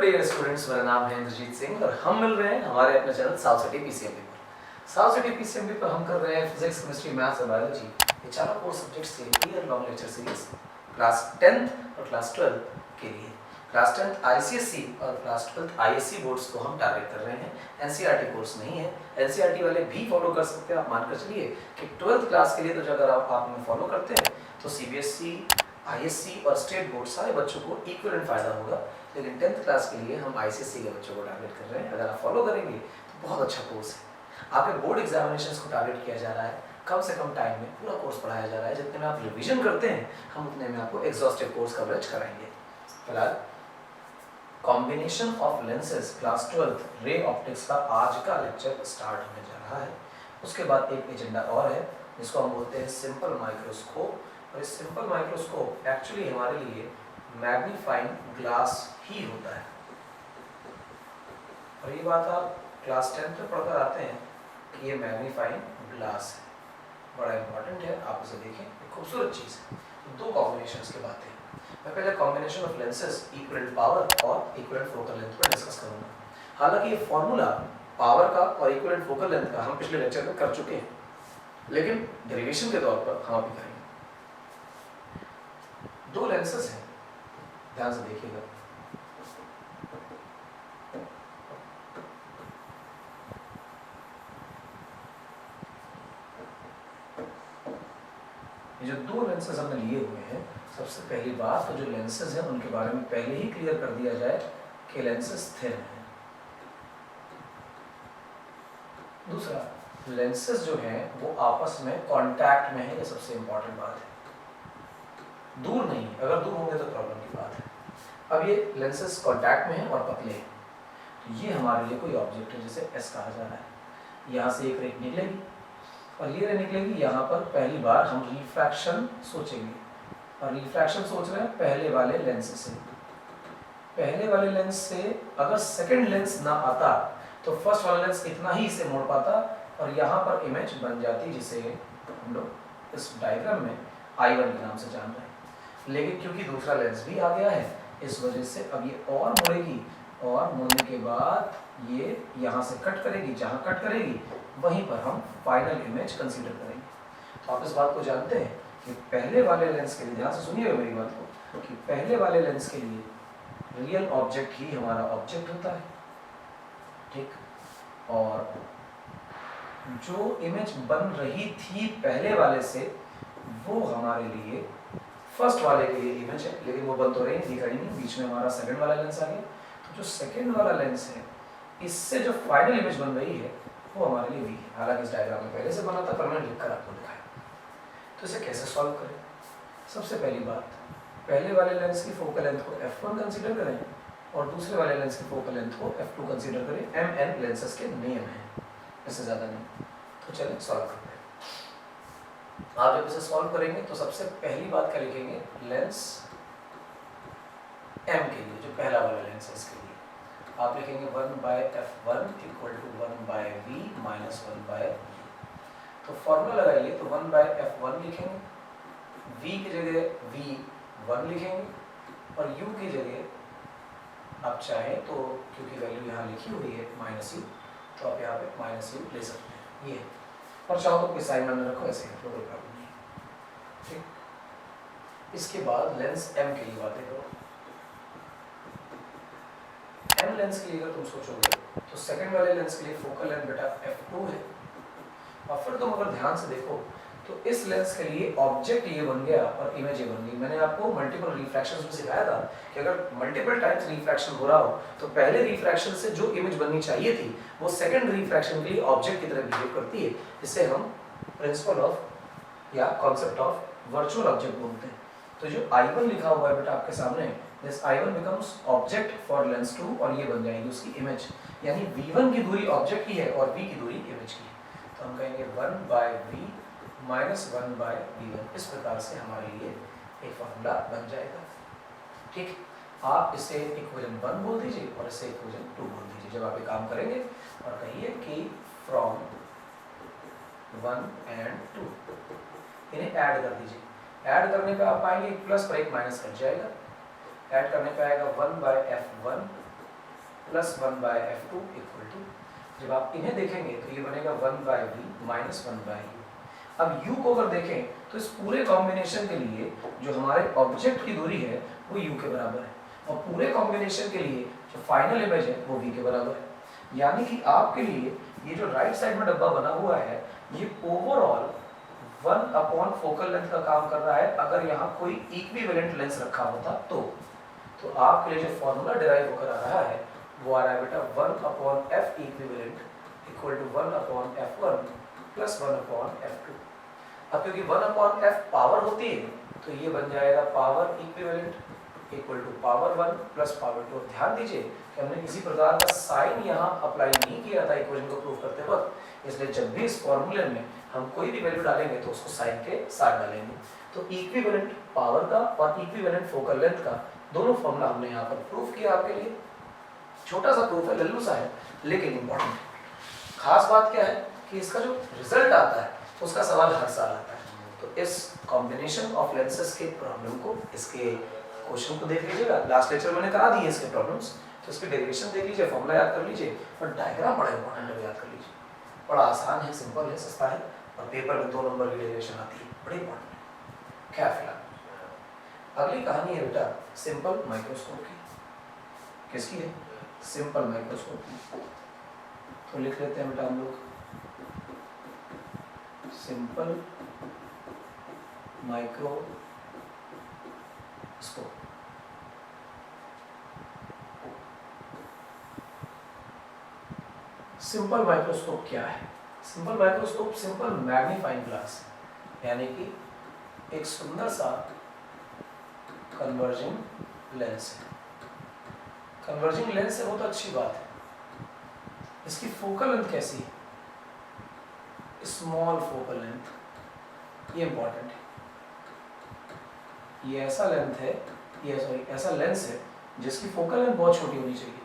Dear students, मेरा नाम है इंद्रजीत सिंह और हम मिल रहे हैं हमारे अपने चैनल साउथ सिटी पीसीएमबी पर। साउथ सिटी पीसीएमबी पर हम कर रहे हैं फिजिक्स, केमिस्ट्री, मैथ्स और बायोलॉजी ये चारों कोर्स सब्जेक्ट्स के year long lecture series class 10th और क्लास 12 के लिए। क्लास 10th आईसीएसई और क्लास 12th आईएससी बोर्ड्स को हम टारगेट कर रहे हैं। एनसीईआरटी कोर्स नहीं है, एनसीईआरटी वाले भी फॉलो कर सकते हैं। आप मानकर चलिए कि 12th क्लास के लिए तो अगर आप में फॉलो करते हैं तो सीबीएसई, आईएससी और स्टेट बोर्ड सारे बच्चों को इक्विवेलेंट फायदा होगा। लेकिन 10th क्लास के लिए हम आईसीएसई के बच्चों को टारगेट कर रहे हैं। अगर आप फॉलो करेंगे तो बहुत अच्छा कोर्स है। आपके बोर्ड एग्जामिनेशंस को टारगेट किया जा रहा है, कम से कम टाइम में पूरा कोर्स पढ़ाया जा रहा है। जितने में आप रिवीजन करते हैं हम उतने में आपको एग्जॉस्टिव कोर्स कवरेज कराएंगे। फिलहाल combination of lenses class 12th ray optics का आज का लेक्चर स्टार्ट होने जा रहा है। उसके बाद एक एजेंडा और है जिसको हम बोलते हैं सिंपल माइक्रोस्कोप। और इस सिंपल माइक्रोस्कोप एक्चुअली हमारे लिए मैग्नीफाइंग ग्लास ही होता है। और ये बात आप क्लास 10th में पढ़कर आते हैं कि ये मैग्नीफाइंग ग्लास है, बड़ा इंपॉर्टेंट है। आप इसे देखें, एक खूबसूरत चीज़ है। दो कॉम्बिनेशंस की बातें मैं पहले combination of lenses equivalent power और इक्विवेलेंट फोकल लेंथ पर डिस्कस करूंगा। हालांकि ये फॉर्मूला पावर का और इक्विवेलेंट फोकल लेंथ का हम पिछले लेक्चर में कर चुके हैं, लेकिन डेरिवेशन के तौर पर हम अभी करेंगे। दो लेंसेज हैं, ध्यान से देखिएगा। ये जो दो लेंसेज हमने लिए हुए हैं, सबसे पहली बात तो जो लेंसेज हैं उनके बारे में पहले ही क्लियर कर दिया जाए कि लेंसेज थिन है। दूसरा, लेंसेज जो हैं वो आपस में कांटेक्ट में है, ये सबसे इंपॉर्टेंट बात है। दूर नहीं, अगर दूर होंगे तो प्रॉब्लम की बात है। अब ये लेंसेज कांटेक्ट में है और पतले हैं, तो ये हमारे लिए कोई ऑब्जेक्ट है जिसे एस कहा जा रहा है। यहाँ से एक रे निकलेगी और ये रे निकलेगी। यहाँ पर पहली बार हम रिफ्रैक्शन सोचेंगे, और रिफ्रैक्शन सोच रहे हैं पहले वाले लेंस से। पहले वाले लेंस से अगर सेकंड लेंस ना आता तो फर्स्ट वाला लेंस इतना ही इसे मोड़ पाता और यहाँ पर इमेज बन जाती, जिसे हम लोग इस डायग्राम में I1 के नाम से जान रहे हैं। लेकिन क्योंकि दूसरा लेंस भी आ गया है, इस वजह से अब ये और मुड़ेगी और मुड़ने के बाद ये यहाँ से कट करेगी। जहाँ कट करेगी वहीं पर हम फाइनल इमेज कंसीडर करेंगे। तो आप इस बात को जानते हैं कि पहले वाले लेंस के लिए, ध्यान से सुनिएगा मेरी बात को, कि पहले वाले लेंस के लिए रियल ऑब्जेक्ट ही हमारा ऑब्जेक्ट होता है, ठीक। और जो इमेज बन रही थी पहले वाले से वो हमारे लिए फर्स्ट वाले के लिए इमेज है, लेकिन वो बन तो रही दिख रही नहीं। बीच में हमारा सेकंड वाला लेंस आ गया, तो जो सेकंड वाला लेंस है इससे जो फाइनल इमेज बन रही है वो हमारे लिए वी है। हालांकि इस डायग्राम में पहले से बना था, पर मैंने लिखकर आपको दिखाया। तो इसे कैसे सॉल्व करें? सबसे पहली बात, पहले वाले लेंस की फोकल लेंथ को f1 कंसीडर करें और दूसरे वाले लेंस की फोकल लेंथ को f2 कंसीडर करें। mn लेंसेज के नियम हैं, इससे ज़्यादा नहीं। तो चलिए सॉल्व करते हैं। आप जब इसे सॉल्व करेंगे तो सबसे पहली बात क्या लिखेंगे? लेंस m के लिए, जो पहला वाला लेंस है, इसके लिए आप लिखेंगे 1/f1 equal to 1/v minus 1/v। तो फॉर्मूला लगाइए, तो 1/f1 लिखेंगे, v की जगह v1 लिखेंगे और u की जगह आप चाहें तो, क्योंकि वैल्यू यहाँ लिखी हुई है -u, तो आप यहाँ पे -u ले सकते हैं। ये और चाहो तो कोई साइन न रखो, ऐसे ही कोई प्रॉब्लम नहीं, ठीक। इसके बाद लेंस m के लिए बातें करो। m लेंस के लिए अगर तुम सोचोगे तो सेकंड वाले लेंस के लिए फोकल लेंथ बेटा f2 है। और फिर तुम अगर ध्यान से देखो तो इस लेंस के लिए ऑब्जेक्ट ये बन गया और इमेज ये बन गई। मैंने आपको मल्टीपल रिफ्रैक्शंस में सिखाया था कि अगर मल्टीपल टाइम्स रिफ्रैक्शन हो रहा हो तो पहले रिफ्रैक्शन से जो इमेज बननी चाहिए थी वो सेकंड रिफ्रैक्शन के लिए ऑब्जेक्ट की तरह बिहेव करती है। इसे हम प्रिंसिपल ऑफ या कॉन्सेप्ट ऑफ वर्चुअल ऑब्जेक्ट बोलते हैं। तो जो I1 लिखा हुआ है बेटा आपके सामने, this I1 becomes object for Lenz 2 और ये बन जाएगी उसकी इमेज। यानी V1 की दूरी ऑब्जेक्ट की है और V की दूरी इमेज की है। तो हम कहेंगे 1/v माइनस 1/v1। इस प्रकार से हमारे लिए एक फॉर्मूला बन जाएगा, ठीक। आप इसे इक्वेशन 1 बोल दीजिए और इसे इक्वेशन 2 बोल दीजिए जब आप ये काम करेंगे, और कहिए कि फ्रॉम 1 and 2 इन्हें ऐड कर दीजिए। ऐड करने पे आप पाएंगे एक प्लस पर एक माइनस कट जाएगा। ऐड करने पे आएगा 1/f1 plus 1/f2 equal to, जब आप इन्हें देखेंगे तो ये बनेगा 1/v माइनस 1/u। अब u को अगर देखें तो इस पूरे कॉम्बिनेशन के लिए जो हमारे ऑब्जेक्ट की दूरी है वो u के बराबर है, और पूरे कॉम्बिनेशन के लिए जो फाइनल इमेज है वो v के बराबर है। यानी कि आपके लिए ये जो राइट साइड में डब्बा बना हुआ है ये ओवरऑल 1 फोकल लेंथ का काम कर रहा है। अगर यहाँ कोई इक्विवेलेंट लेंस रखा होता तो आपके लिए जो फॉर्मूला डिराइव होकर आ रहा है वो आ रहा है बेटा 1/f equivalent equal to 1/f1 plus 1/f2। अब क्योंकि 1/f पावर होती है तो ये बन जाएगा power equivalent equal to power 1 plus power 2। ध्यान दीजिए कि हमने किसी प्रकार का साइन यहाँ अप्लाई नहीं किया था इक्वेशन को प्रूव करते वक्त, इसलिए जब भी इस फॉर्मूले में हम कोई भी वैल्यू डालेंगे तो उसको साइन के साथ डालेंगे। तो इक्विवेलेंट पावर का और इक्विवेलेंट फोकल लेंथ का दोनों फॉर्मूला हमने यहाँ पर प्रूव किया आपके लिए। छोटा सा प्रूफ है, लल्लू सा है, लेकिन इंपॉर्टेंट है। खास बात क्या है कि इसका जो रिजल्ट आता है उसका सवाल हर साल आता है। तो इस कॉम्बिनेशन ऑफ लेंसेज के प्रॉब्लम को, इसके क्वेश्चन को देख लीजिएगा। लास्ट लेक्चर मैंने करा दिए इसके प्रॉब्लम्स, तो इसके डेरिवेशन देख लीजिए, फॉर्मूला याद कर लीजिए, और डायग्राम बड़ा इंपॉर्टेंट है, याद कर लीजिए। बड़ा आसान है, सिंपल है, सस्ता है, और पेपर में 2 नंबर की डेरिवेशन आती है, बड़ी इंपॉर्टेंट है। क्या फिलहाल अगली कहानी है बेटा सिंपल माइक्रोस्कोप की। किसकी है? सिंपल माइक्रोस्कोप की। तो लिख लेते हैं बेटा हम लोग सिंपल माइक्रोस्कोप। सिंपल माइक्रोस्कोप क्या है? Simple microscope simple magnifying glass, यानी कि एक सुंदर सा कन्वर्जिंग लेंस है। कन्वर्जिंग लेंस है वो तो अच्छी बात है, इसकी फोकल लेंथ कैसी है? स्मॉल फोकल लेंथ, ये इंपॉर्टेंट है। ये ऐसा लेंथ है, ऐसा लेंस है जिसकी फोकल लेंथ बहुत छोटी होनी चाहिए।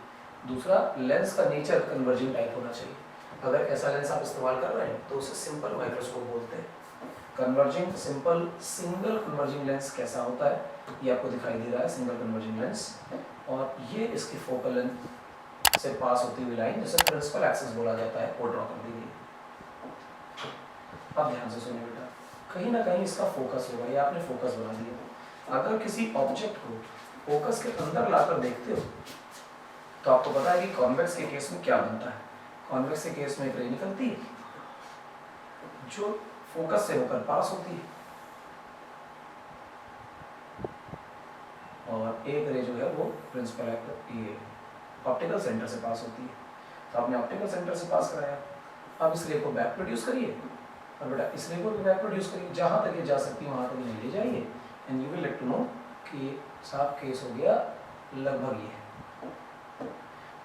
दूसरा, लेंस का नेचर कन्वर्जिंग टाइप होना चाहिए। अगर ऐसा लेंस आप इस्तेमाल कर रहे हैं तो उसे सिंपल माइक्रोस्कोप बोलते हैं। Converging simple single converging lens कैसा होता है ये आपको दिखाई दे रहा है, सिंगल कन्वर्जिंग लेंस, और ये इसकी फोकल लेंथ से पास होती हुई लाइन जिसे प्रिंसिपल एक्सिस बोला जाता है, वो ड्रॉ कर दी गई। अब ध्यान से सुनिए बेटा, कहीं ना कहीं इसका फोकस होगा, ये आपने फोकस बना दिया। अगर किसी ऑब्जेक्ट को फोकस के अंदर लाकर देखते हो तो आपको पता है कि कॉन्वेक्स के केस में क्या बनता है। कॉन्वेक्स के केस में एक रे निकलती है जो फोकस से होकर पास होती है, और एक रे जो है वो प्रिंसिपल ये ऑप्टिकल सेंटर से पास होती है। तो आपने ऑप्टिकल सेंटर से पास कराया, अब इस रे को बैक प्रोड्यूस करिए, और बेटा इस रे को भी बैक प्रोड्यूस करिए, जहाँ तक ये जा सकती है वहाँ तक ये ले जाइए, and you will let to know कि साफ केस हो गया लगभग ये।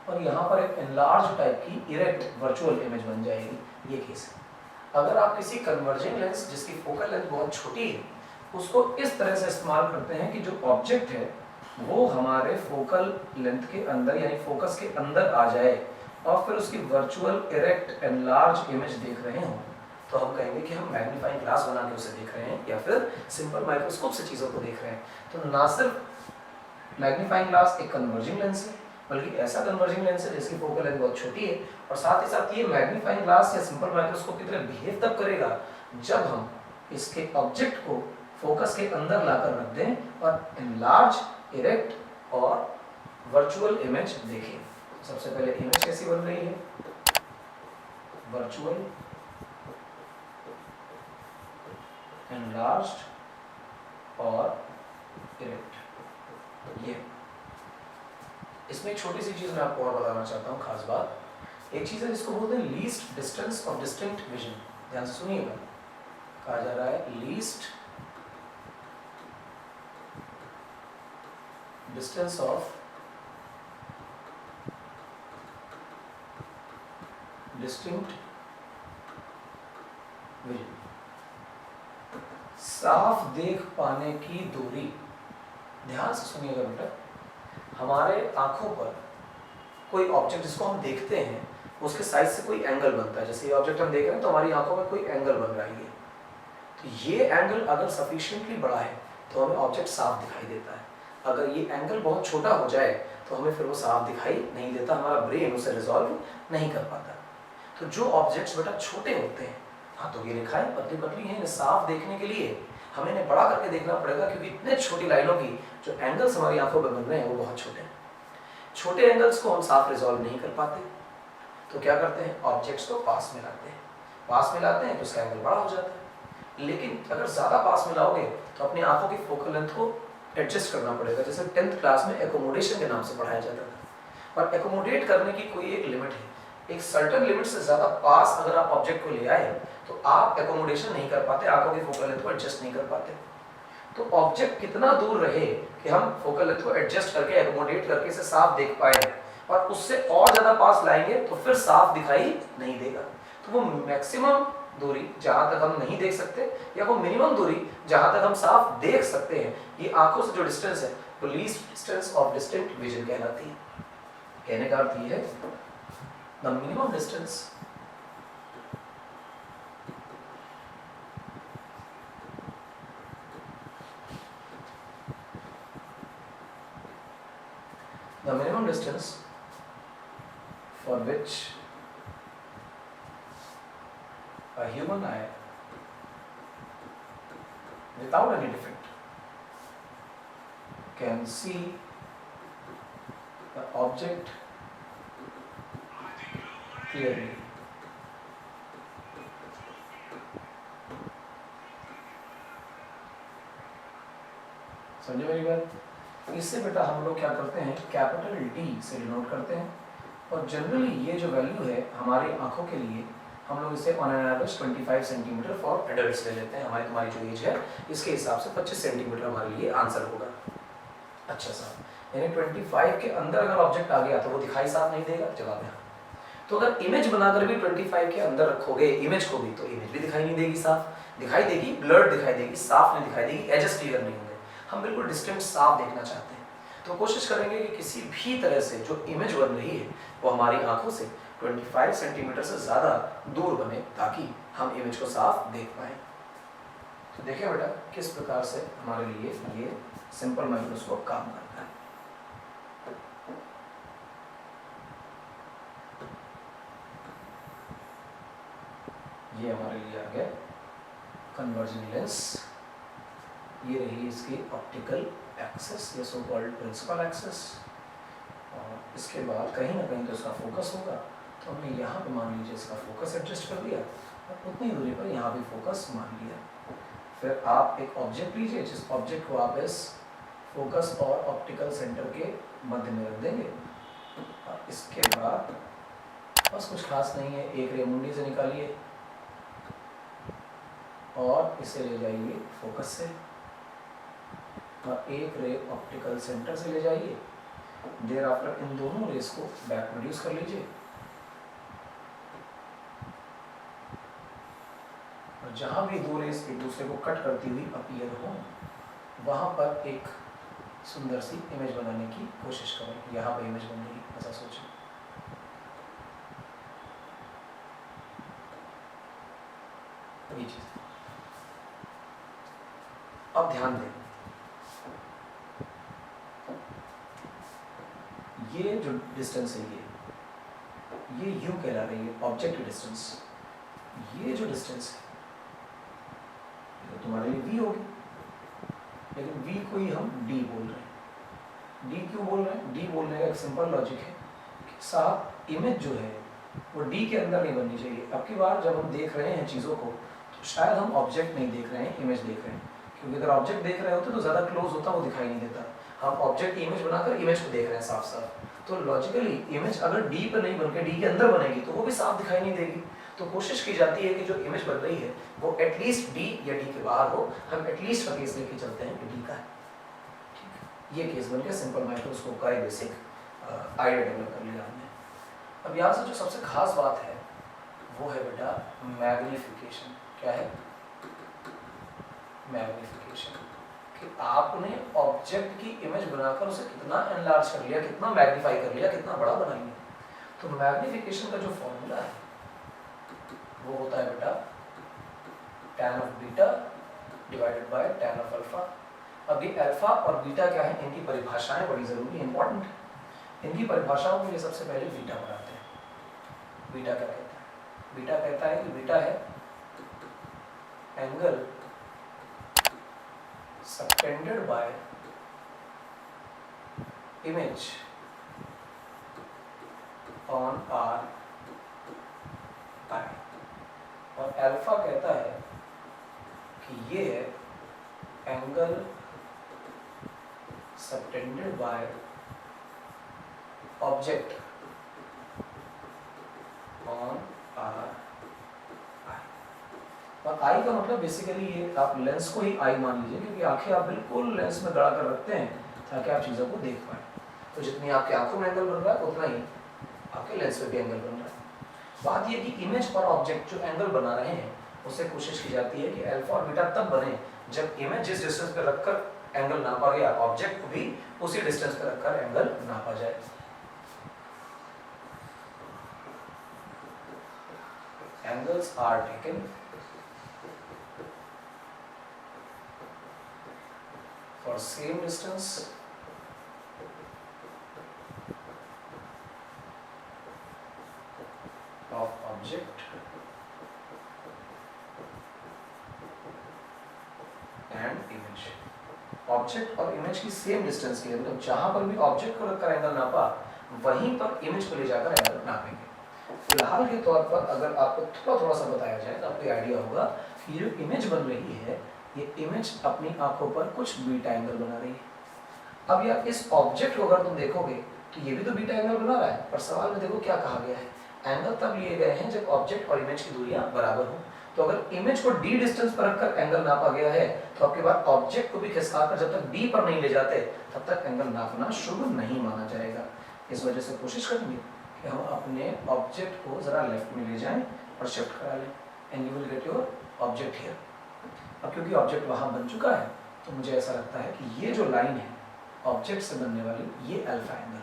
और यहाँ पर एक एनलार्ज टाइप की इरेक्ट वर्चुअल इमेज बन जाएगी, ये केस है। अगर आप किसी कन्वर्जिंग लेंस जिसकी फोकल लेंथ बहुत छोटी है उसको इस तरह से इस्तेमाल करते हैं कि जो ऑब्जेक्ट है वो हमारे फोकल लेंथ के अंदर यानी फोकस के अंदर आ जाए, और फिर उसकी वर्चुअल इरेक्ट एनलार्ज इमेज देख रहे हो, तो हम कहेंगे कि हम मैग्नीफाइंग ग्लास बना के उसे देख रहे हैं, या फिर सिंपल माइक्रोस्कोप से चीज़ों को देख रहे हैं। तो ना सिर्फ मैग्नीफाइंग ग्लास एक कन्वर्जिंग लेंस है, बल्कि ऐसा कन्वर्जिंग लेंस है जिसकी फोकल लेंथ बहुत छोटी है, और साथ ही साथ ये मैग्नीफाइंग ग्लास या सिंपल माइक्रोस्कोप की तरह बिहेव तब करेगा जब हम इसके ऑब्जेक्ट को फोकस के अंदर लाकर रख दें और एनलार्ज, इरेक्ट और वर्चुअल इमेज देखें। सबसे पहले इमेज कैसी बन रही है? वर्चुअल, एनलार्ज्ड और इरेक्ट। ये इसमें एक छोटी सी चीज मैं आपको और बताना चाहता हूँ, खास बात। एक चीज है जिसको बोलते हैं least distance of distinct vision. ध्यान से सुनिएगा, कहा जा रहा है least distance of distinct vision, साफ देख पाने की दूरी। ध्यान से सुनिएगा बेटा, हमारे आंखों पर कोई ऑब्जेक्ट जिसको हम देखते हैं उसके साइज से कोई एंगल बनता है। जैसे ये ऑब्जेक्ट हम देख रहे हैं तो हमारी आंखों में कोई एंगल बन रहा है, तो ये एंगल अगर सफिशिएंटली बड़ा है तो हमें ऑब्जेक्ट साफ दिखाई देता है। अगर ये एंगल बहुत छोटा हो जाए तो हमें फिर वो साफ दिखाई नहीं देता, हमारा ब्रेन उसे रिजॉल्व नहीं कर पाता। तो जो ऑब्जेक्ट्स बेटा छोटे होते हैं, हाँ तो ये रेखाएं पतली पतली हैं, साफ देखने के लिए हमें इन्हें बड़ा करके देखना पड़ेगा, क्योंकि इतने छोटी लाइनों की जो एंगल्स हमारी आंखों में बन रहे हैं वो बहुत छोटे हैं। छोटे एंगल्स को हम साफ रिजॉल्व नहीं कर पाते, तो क्या करते हैं, ऑब्जेक्ट्स को पास में लाते हैं। पास में लाते हैं तो उसका एंगल बड़ा हो जाता है। लेकिन अगर ज़्यादा पास में लाओगे तो अपनी आंखों की फोकल लेंथ को एडजस्ट करना पड़ेगा। जैसे 10th क्लास में एकोमोडेशन के नाम से पढ़ाया जाता था, और एकोमोडेट करने की कोई एक लिमिट है। एक सर्टेन लिमिट से ज़्यादा पास अगर आप ऑब्जेक्ट को ले आए तो आप एकोमोडेशन नहीं कर पाते, आंखों की फोकल लेंथ को एडजस्ट नहीं कर पाते। तो ऑब्जेक्ट कितना दूर रहे कि हम फोकल लेंथ को एडजस्ट करके एकोमोडेट करके इसे साफ देख पाए, और उससे और ज़्यादा पास लाएंगे तो फिर साफ दिखाई नहीं देगा। तो वो मैक्सिमम दूरी जहाँ तक हम नहीं देख सकते, या वो मिनिमम दूरी जहाँ तक हम साफ देख सकते हैं, ये आंखों से जो डिस्टेंस है वो least distance of distinct vision कहलाती है। कहने का अर्थ ये है, the minimum distance for which a human eye without any defect can see the object clearly. समझे मेरी बात? इससे बेटा हम लोग क्या करते हैं, कैपिटल डी से डिनोट करते हैं, और जनरली ये जो वैल्यू है हमारी आंखों के लिए, हम लोग इसे on an average 25 centimetre for adults ले लेते हैं। हमारी तुम्हारी जो एज है इसके हिसाब से 25 सेंटीमीटर हमारे लिए आंसर होगा। अच्छा साहब, यानी 25 के अंदर अगर ऑब्जेक्ट आ गया तो वो दिखाई साफ नहीं देगा, जवाब है। तो अगर इमेज बनाकर भी 25 के अंदर रखोगे इमेज को भी, तो इमेज भी दिखाई नहीं देगी, साफ दिखाई देगी, ब्लर्ड दिखाई देगी, साफ नहीं दिखाई देगी, एजेस क्लियर नहीं होंगे। हम बिल्कुल डिस्टेंट साफ देखना चाहते हैं, तो कोशिश करेंगे कि किसी भी तरह से जो इमेज बन रही है वो हमारी आंखों से 25 सेंटीमीटर से ज़्यादा दूर बने, ताकि हम इमेज को साफ देख पाएँ। तो देखिए बेटा किस प्रकार से हमारे लिए ये सिंपल माइक्रोस्कोप काम करता है। ये हमारे लिए आ गया कन्वर्जिंग लेंस, ये रही इसकी ऑप्टिकल एक्सेस, ये सो कॉल्ड प्रिंसिपल एक्सेस, और इसके बाद कहीं ना कहीं तो इसका फोकस होगा, तो हमने यहाँ पे मान लीजिए इसका फोकस एडजस्ट कर दिया, और उतनी दूरी पर यहाँ भी फोकस मान लिया। फिर आप एक ऑब्जेक्ट लीजिए, जिस ऑब्जेक्ट को आप इस फोकस और ऑप्टिकल सेंटर के मध्य में रख देंगे, और इसके बाद बस कुछ खास नहीं है, एक रे मुंडी से निकालिए और इसे ले जाइए फोकस से, और एक रे ऑप्टिकल सेंटर से ले जाइए। देर आफ्टर इन दोनों रेस को बैक प्रोड्यूस कर लीजिए, और जहां भी दो रेस एक दूसरे को कट करती हुई अपीयर हो, वहां पर एक सुंदर सी इमेज बनाने की कोशिश करें। यहाँ पर इमेज बन रही, ऐसा सोचें। ये चीज अब ध्यान दें, ये जो डिस्टेंस है ये यू कहला रही है, ऑब्जेक्ट की डिस्टेंस। ये जो डिस्टेंस है तो तुम्हारे लिए v होगी, लेकिन v को ही हम d बोल रहे हैं। d क्यों बोल रहे हैं? d बोलने का एक सिंपल लॉजिक है कि साहब इमेज जो है वो d के अंदर नहीं बननी चाहिए। अब की बार जब हम देख रहे हैं चीज़ों को, तो शायद हम ऑब्जेक्ट नहीं देख रहे हैं, इमेज देख रहे हैं, क्योंकि अगर ऑब्जेक्ट देख रहे होते तो ज़्यादा क्लोज होता, वो दिखाई नहीं देता। हम ऑब्जेक्ट की इमेज बनाकर इमेज को देख रहे हैं साफ साफ, तो लॉजिकली इमेज अगर डी पर नहीं बनकर डी के अंदर बनेगी तो वो भी साफ दिखाई नहीं देगी। तो कोशिश की जाती है कि जो इमेज बन रही है वो एटलीस्ट डी या डी के बाहर हो। हम एटलीस्ट का केस लेके चलते हैं कि डी का है, ठीक है। ये केस बन के सिंपल माइक्रोस्कोप का एक बेसिक आइडिया डेवलप कर लिया हमने। अब यहाँ से जो सबसे खास बात है वो है बेटा मैग्निफिकेशन। क्या है? मैग्निफिकेशन, कि आपने ऑब्जेक्ट की इमेज बनाकर उसे कितना एनलार्ज कर लिया, कितना मैग्नीफाई कर लिया, कितना बड़ा बना लिया। तो मैग्निफिकेशन का जो फॉर्मूला है वो होता है बेटा tan of beta divided by tan of alpha. अब ये अल्फा और बीटा क्या है, इनकी परिभाषाएं बड़ी जरूरी इंपॉर्टेंट है। इनकी परिभाषाओं में ये सबसे पहले बीटा पढ़ाते हैं। बीटा क्या कहता है? बीटा कहता है कि बीटा है angle subtended bye image on are आई, और अल्फा कहता है कि ये है angle subtended by object on are आई। और आई का मतलब बेसिकली ये आप लेंस को ही आई मान लीजिए, क्योंकि आंखें आप बिल्कुल लेंस में गड़ा कर रखते हैं ताकि आप चीज़ों को देख पाएं। तो जितनी आपकी आंखों में एंगल बन रहा है उतना ही आपके लेंस में भी एंगल बन रहा है। बात ये कि इमेज और ऑब्जेक्ट जो एंगल बना रहे हैं उससे कोशिश की जाती है कि अल्फा और बीटा तब बने जब इमेज जिस डिस्टेंस पे रखकर एंगल नापा गया, ऑब्जेक्ट को भी उसी डिस्टेंस पे रखकर एंगल नापा जाए। Angles are taken for same distance of object and image। Object और इमेज की सेम डिस्टेंस के लिए, मतलब जहां पर भी ऑब्जेक्ट को रखकर एंगल नापा वहीं पर इमेज को ले जाकर एंगल नापेंगे। फिलहाल के तौर पर अगर आपको थोड़ा सा बताया जाए तो आपको आइडिया होगा कि जो इमेज बन रही है ये इमेज अपनी आंखों पर कुछ बीटा एंगल बना रही है। अब यार इस ऑब्जेक्ट को अगर तुम देखोगे तो ये भी तो बीटा एंगल बना रहा है, पर सवाल में देखो क्या कहा गया है, एंगल तब लिए गए हैं जब ऑब्जेक्ट और इमेज की दूरियां बराबर हो। तो अगर इमेज को d डिस्टेंस पर रखकर एंगल नापा गया है तो आपके बाद ऑब्जेक्ट को भी खिसकाकर जब तक d पर नहीं ले जाते तब तक एंगल नापना शुभ नहीं माना जाएगा। इस वजह से कोशिश करेंगे कि हम अपने ऑब्जेक्ट को जरा लेफ्ट में ले जाएं और शिफ्ट करा लें, and you will get your object here. अब क्योंकि ऑब्जेक्ट वहां बन चुका है तो मुझे ऐसा लगता है कि ये जो लाइन है ऑब्जेक्ट से बनने वाली ये अल्फा एंगल,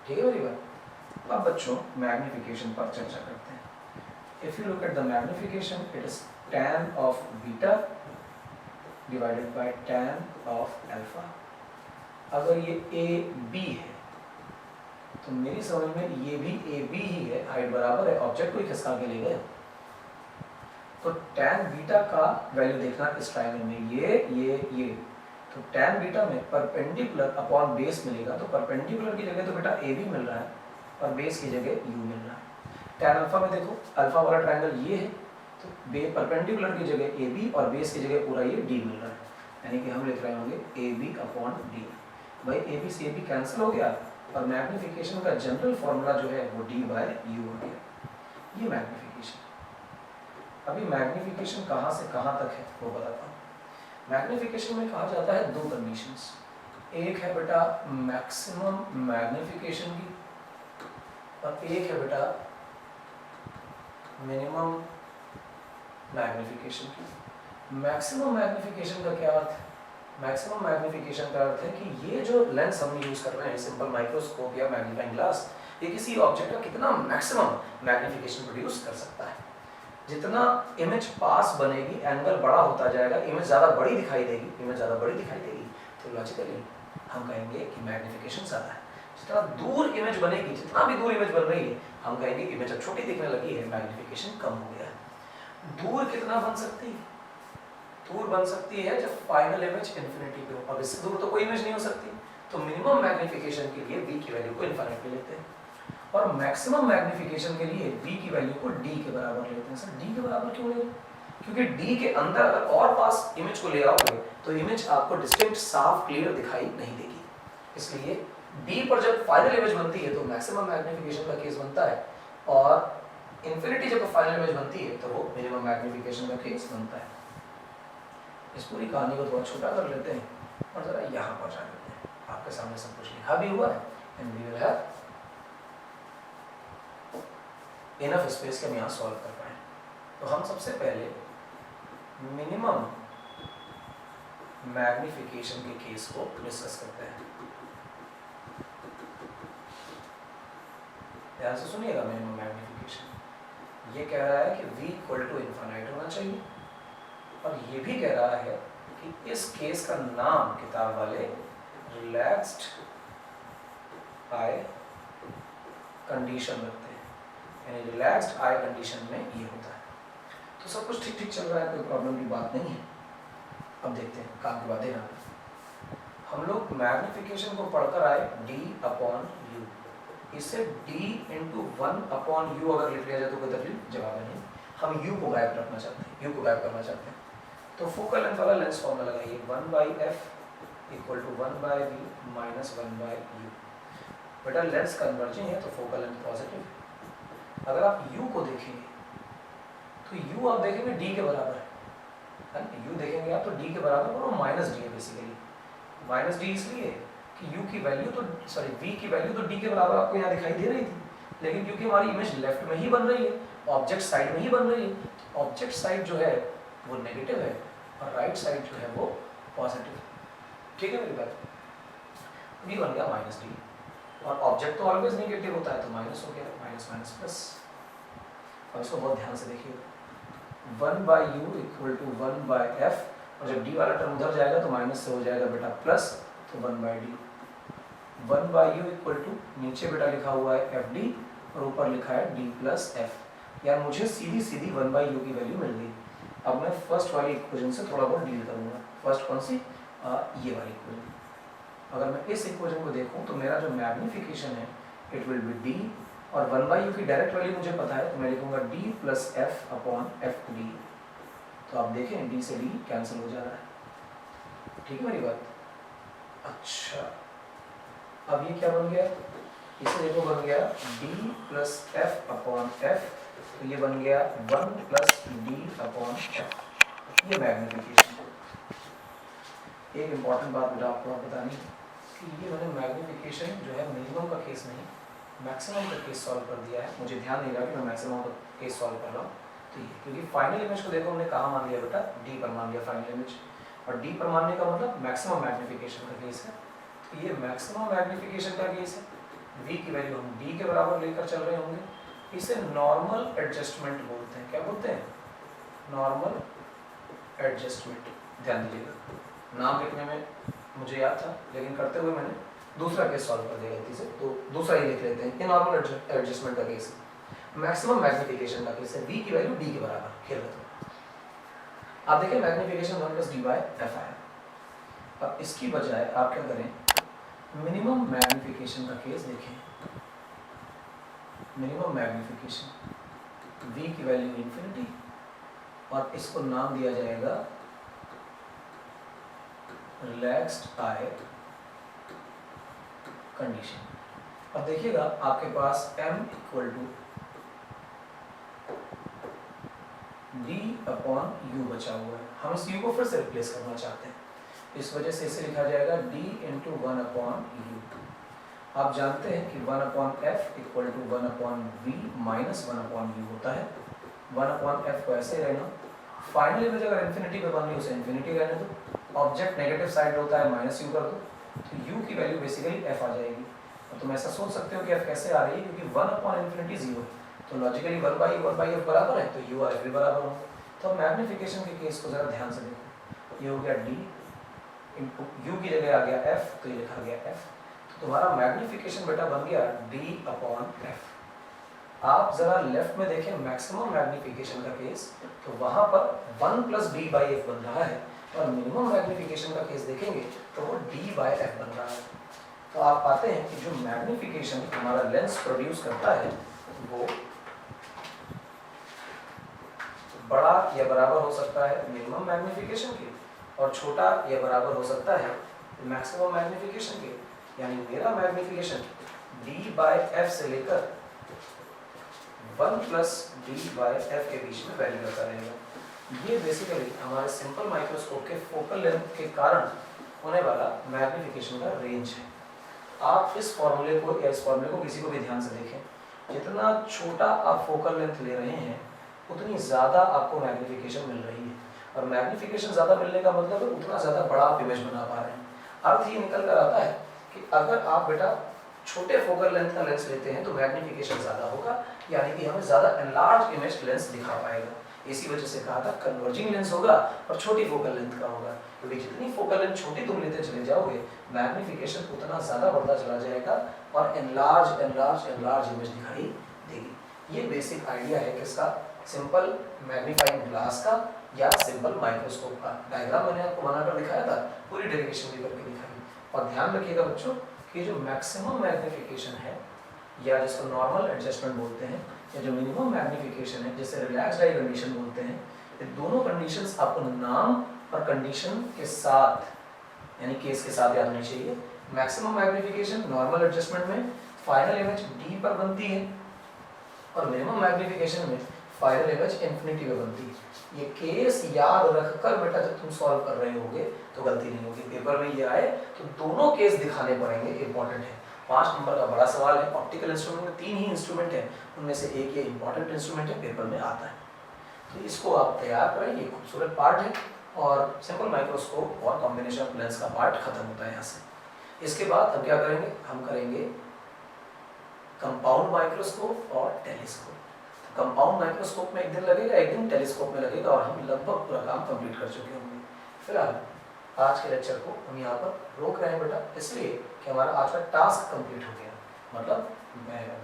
ठीक है मेरी बात। अब बच्चों मैग्निफिकेशन पर चर्चा करते हैं। If you look at the magnification it is tan of beta divided by tan of alpha. अगर ये ए बी है तो मेरी समझ में ये भी ए बी ही है, हाइट बराबर है, ऑब्जेक्ट को ही खिसका के ले गए। तो tan बीटा का वैल्यू देखना इस ट्रायंगल में ये तो tan बीटा में परपेंडिकुलर अपॉन बेस मिलेगा, तो परपेंडिकुलर की जगह तो बेटा ए बी मिल रहा है और बेस की जगह यू मिल रहा है। tan अल्फा में देखो अल्फा वाला ट्रायंगल ये है तो परपेंडिकुलर की जगह ए बी और बेस की जगह पूरा ये डी मिल रहा है, यानी कि हम लिख रहे होंगे ए बी अपॉन डी। भाई ए बी से ए बी कैंसिल हो गया और मैग्निफिकेशन का जनरल फॉर्मूला जो है वो डी बाय यू हो गया। ये मैग्निफिकेशन। अभी मैग्निफिकेशन कहाँ से कहाँ तक है वो बताता हूँ। मैग्निफिकेशन में कहा जाता है दो कंडीशंस, एक है बेटा मैक्सिमम मैग्निफिकेशन की और एक है बेटा मिनिमम मैग्निफिकेशन की। मैक्सिमम मैग्निफिकेशन का क्या अर्थ है? मैक्सिमम मैग्निफिकेशन का अर्थ है कि ये जो लेंस हम यूज कर रहे हैं, सिंपल माइक्रोस्कोप या मैग्नीफाइंग ग्लास, ये किसी ऑब्जेक्ट का कितना मैक्सिमम मैग्निफिकेशन प्रोड्यूस कर सकता है। जितना इमेज पास बनेगी एंगल बड़ा होता जाएगा, इमेज ज़्यादा बड़ी दिखाई देगी, इमेज ज़्यादा बड़ी दिखाई देगी तो लॉजिकली हम कहेंगे कि मैग्निफिकेशन ज़्यादा है। जितना दूर इमेज बनेगी, जितना भी दूर इमेज बन रही है, हम कहेंगे इमेज अब छोटी दिखने लगी है, मैग्निफिकेशन कम हो गया है। दूर कितना बन सकती है? दूर बन सकती है जब फाइनल इमेज इन्फिनिटी पे हो। अब इससे दूर तो कोई इमेज नहीं हो सकती, तो मिनिमम मैग्निफिकेशन के लिए v की वैल्यू को इन्फिनिट पे लेते हैं और मैक्सिमम मैग्निफिकेशन के लिए v की वैल्यू को d के बराबर लेते हैं। सर d के बराबर क्यों ले रहे हैं? क्योंकि d के अंदर अगर और पास इमेज को ले आओगे तो इमेज आपको डिस्टिंक्ट साफ क्लियर दिखाई नहीं देगी। इसलिए d पर जब फाइनल इमेज बनती है तो मैक्सिमम मैग्निफिकेशन का केस बनता है और इन्फिनिटी जब फाइनल इमेज बनती है तो वो मिनिमम मैग्निफिकेशन का केस बनता है। इस पूरी कहानी को थोड़ा छोटा कर लेते हैं और जरा यहाँ पहुँचा देते हैं। आपके सामने सब कुछ लिखा भी हुआ है and we will have enough space के हम यहाँ सॉल्व कर पाए। तो हम सबसे पहले मिनिमम मैग्निफिकेशन के केस को डिस्कस करते हैं। ध्यान से सुनिएगा। मिनिमम मैग्निफिकेशन ये कह रहा है कि v इक्वल टू इन्फिनिट होना चाहिए और ये भी कह रहा है कि इस केस का नाम किताब वाले रिलैक्स्ड आई कंडीशन रखते हैं, यानी रिलैक्स्ड आई कंडीशन में ये होता है। तो सब कुछ ठीक ठीक चल रहा है, कोई प्रॉब्लम की बात नहीं है। अब देखते हैं काम की बातें ना, हम लोग मैग्निफिकेशन को पढ़कर आए d अपॉन यू, इसे d इंटू 1/u अगर लिख लिया जाए तो कोई तकलीफ जवाब नहीं। हम u को गायब रखना चाहते हैं, u को गायब करना चाहते हैं, तो फोकल लेंथ वाला लेंस फॉर्मूला लगाइए 1/f equal to 1/v minus 1/u। बेटा लेंस कन्वर्जिंग है तो फोकल लेंथ पॉजिटिव है। अगर आप u को देखेंगे तो u आप देखेंगे d के बराबर है ना, u देखेंगे आप तो d के बराबर और माइनस d है बेसिकली। माइनस d इसलिए कि u की वैल्यू तो v की वैल्यू तो d के बराबर आपको यहाँ दिखाई दे रही थी, लेकिन क्योंकि हमारी इमेज लेफ्ट में ही बन रही है, ऑब्जेक्ट साइड में ही बन रही है, ऑब्जेक्ट साइड जो है वो नेगेटिव है और राइट साइड जो है वो पॉजिटिव है। ठीक है मेरी बात, v बन गया माइनस d और ऑब्जेक्ट तो ऑलवेज नेगेटिव होता है तो माइनस हो गया, माइनस माइनस प्लस। अब इसको बहुत ध्यान से देखिए, 1/u इक्वल टू 1/f, और जब d वाला टर्म उधर जाएगा तो माइनस से हो जाएगा बेटा प्लस, तो 1/d। 1/u इक्वल टू नीचे बेटा लिखा हुआ है fd और ऊपर लिखा है d प्लस f। यार मुझे सीधी सीधी 1/u की वैल्यू मिल गई। अब मैं फर्स्ट वाली इक्वेशन से थोड़ा बहुत डील करूंगा। फर्स्ट कौन सी? ये वाली इक्वेशन। अगर मैं इस इक्वेशन को देखूं तो मेरा जो मैग्निफिकेशन है इट विल बी d, और 1/u की डायरेक्ट वैल्यू मुझे पता है तो मैं लिखूंगा d plus f upon fd। तो आप देखें d से d कैंसिल हो जा रहा है। ठीक है मेरी बात? अच्छा, अब ये क्या बन गया? इसे देखो बन गया d plus f upon f, तो ये बन गया 1 प्लस d अपॉन f। ये मैग्निफिकेशन। एक इम्पॉर्टेंट बात बेटा आपको बतानी है कि ये मैंने मैग्निफिकेशन जो है मिनिमम का केस नहीं मैक्सिमम का केस सॉल्व कर दिया है। मुझे ध्यान नहीं रहा कि मैं मैक्सिमम का केस सॉल्व कर रहा हूँ, तो ये क्योंकि फाइनल इमेज को देखो हमने कहाँ मान लिया बेटा? d पर मान लिया फाइनल इमेज, और d पर मानने का मतलब मैक्सिमम मैग्निफिकेशन का केस है। तो ये मैक्सिमम मैग्निफिकेशन का केस है, v की वैल्यू हम d के बराबर लेकर चल रहे होंगे। इसे नॉर्मल एडजस्टमेंट बोलते हैं। क्या बोलते हैं? Normal adjustment. ध्यान दीजिएगा, नाम लिखने में मुझे याद था लेकिन करते हुए मैंने दूसरा केस सॉल्व कर दिया गलती से, तो दूसरा ही लिख लेते हैं। ये नॉर्मल एडजस्टमेंट का केस है। मैक्सिमम मैग्निफिकेशन का केस है, v की वैल्यू d के बराबर। खेल खत्म। आप देखें magnification 1 plus d by f आया। अब इसकी बजाय आप क्या करें, मिनिमम मैग्निफिकेशन का केस देखें। मिनिमम मैग्निफिकेशन v की वैल्यू इंफिनिटी, और इसको नाम दिया जाएगा रिलैक्स्ड आई कंडीशन। अब देखिएगा आपके पास m equal to d upon u बचा हुआ है। हम इस u को फिर से रिप्लेस करना चाहते हैं, इस वजह से इसे लिखा जाएगा d इंटू 1 अपॉन u। आप जानते हैं कि 1 upon f equal to 1 upon v minus 1 upon u होता है। 1 अपॉन f को ऐसे रहना, फाइनल इमेज अगर इन्फिनिटी पे बन रही उसे इन्फिनिटी रहने दो, ऑब्जेक्ट नेगेटिव साइड होता है माइनस u कर दो, तो u की वैल्यू बेसिकली f आ जाएगी। और तुम ऐसा सोच सकते हो कि f कैसे आ रही है, क्योंकि 1 अपॉन इन्फिनिटी 0 तो लॉजिकली 1/f बराबर है, तो u और f भी बराबर हो। तो मैग्निफिकेशन के केस को जरा ध्यान से देखो, ये हो गया d, u की जगह आ गया f, तो ये लिखा गया f। तो तुम्हारा मैग्निफिकेशन बेटा बन गया d अपॉन f। आप जरा लेफ्ट में देखें मैक्सिमम मैग्निफिकेशन का केस, तो वहां पर 1 प्लस डी बाई एफ बन रहा है, और मिनिमम मैग्निफिकेशन का केस देखेंगे तो वो d बाई एफ बन रहा है। तो आप पाते हैं कि जो मैग्निफिकेशन हमारा लेंस प्रोड्यूस करता है वो बड़ा या बराबर हो सकता है मिनिमम मैग्निफिकेशन के, और छोटा या बराबर हो सकता है मैक्सिमम मैग्निफिकेशन के। यानी मेरा मैग्निफिकेशन d बाई एफ से लेकर 1 प्लस डी बाई एफ के बीच में वैल्यू रखा रहेगा। ये बेसिकली हमारे सिंपल माइक्रोस्कोप के फोकल लेंथ के कारण होने वाला मैग्निफिकेशन का रेंज है। आप इस फॉर्मूले को या इस फॉर्मूले को किसी को भी ध्यान से देखें, जितना छोटा आप फोकल लेंथ ले रहे हैं उतनी ज़्यादा आपको मैग्निफिकेशन मिल रही है, और मैग्निफिकेशन ज़्यादा मिलने का मतलब है उतना ज़्यादा बड़ा आप इमेज बना पा रहे हैं। अर्थ ये निकल कर आता है कि अगर आप बेटा छोटे फोकल लेंथ का लेंस लेते हैं तो मैग्निफिकेशन ज़्यादा होगा, यानी कि हमें ज़्यादा एनलार्ज इमेज लेंस दिखा पाएगा। इसी वजह से कहा था कन्वर्जिंग लेंस होगा और छोटी फोकल लेंथ का होगा, क्योंकि जितनी फोकल लेंथ छोटी तुम लेते चले जाओगे मैग्नीफिकेशन उतना ज़्यादा बढ़ता चला जाएगा और एनलार्ज एनलार्ज एनलार्ज इमेज दिखाई देगी। ये बेसिक आइडिया है किसका, सिंपल मैग्नीफाइंग ग्लास का या सिंपल माइक्रोस्कोप का। डायग्राम मैंने आपको बनाकर दिखाया था, पूरी डेरिवेशन भी करके दिखाई। और ध्यान रखिएगा बच्चों कि जो मैक्सिमम मैग्नीफिकेशन है या जिसको नॉर्मल एडजस्टमेंट बोलते हैं या जो मिनिमम मैग्नीफिकेशन है जिसे रिलैक्स्ड आई कंडीशन बोलते हैं, ये दोनों कंडीशंस आपको नाम और कंडीशन के साथ यानी केस के साथ याद होनी चाहिए। मैक्सिमम मैग्नीफिकेशन नॉर्मल एडजस्टमेंट में फाइनल इमेज डी पर बनती है और मिनिमम मैग्नीफिकेशन में फाइनल इमेज इंफिनिटी पे बनती है। ये केस याद रखकर बेटा जब तुम सॉल्व कर रहे होगे तो गलती नहीं होगी। पेपर में ये आए तो दोनों केस दिखाने पड़ेंगे, इंपॉर्टेंट है। 5 नंबर का बड़ा सवाल है। ऑप्टिकल इंस्ट्रूमेंट में 3 ही इंस्ट्रूमेंट है, उनमें से एक ये इंपॉर्टेंट इंस्ट्रूमेंट है, पेपर में आता है। तो इसको आप तैयार करें, ये खूबसूरत पार्ट है और सिंपल माइक्रोस्कोप और कॉम्बिनेशन ऑफ लेंस का पार्ट खत्म होता है यहाँ से। इसके बाद हम क्या करेंगे, हम करेंगे कंपाउंड माइक्रोस्कोप और टेलीस्कोप। कंपाउंड माइक्रोस्कोप में एक दिन लगेगा, एक दिन टेलीस्कोप में लगेगा और हम लगभग पूरा काम कंप्लीट कर चुके होंगे। फिलहाल आज के लेक्चर को हम यहाँ पर रोक रहे हैं बेटा, इसलिए कि हमारा आज का टास्क कंप्लीट हो गया। मतलब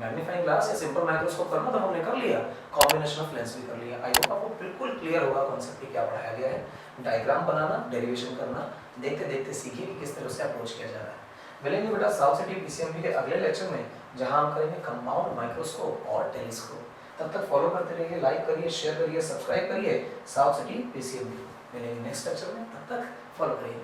मैग्नीफाइंग ग्लास या सिंपल माइक्रोस्कोप करना तो हमने कर लिया, कॉम्बिनेशन ऑफ लेंस भी कर लिया। आई होप आपको बिल्कुल क्लियर होगा कॉन्सेप्ट की क्या पढ़ाया गया है। डायग्राम बनाना, डेरिवेशन करना, देखते देखते सीखिए कि किस तरह से अप्रोच किया जा रहा है। मिलेंगे बेटा साउथ सिटी पीसीएमबी के अगले लेक्चर में, जहाँ हम करेंगे कंपाउंड माइक्रोस्कोप और टेलीस्कोप। तब तक फॉलो करते रहिए, लाइक करिए, शेयर करिए, सब्सक्राइब करिए साउथ सिटी पीसीएमबी। मिलेंगे नेक्स्ट लेक्चर में, तब तक फॉलो करिए।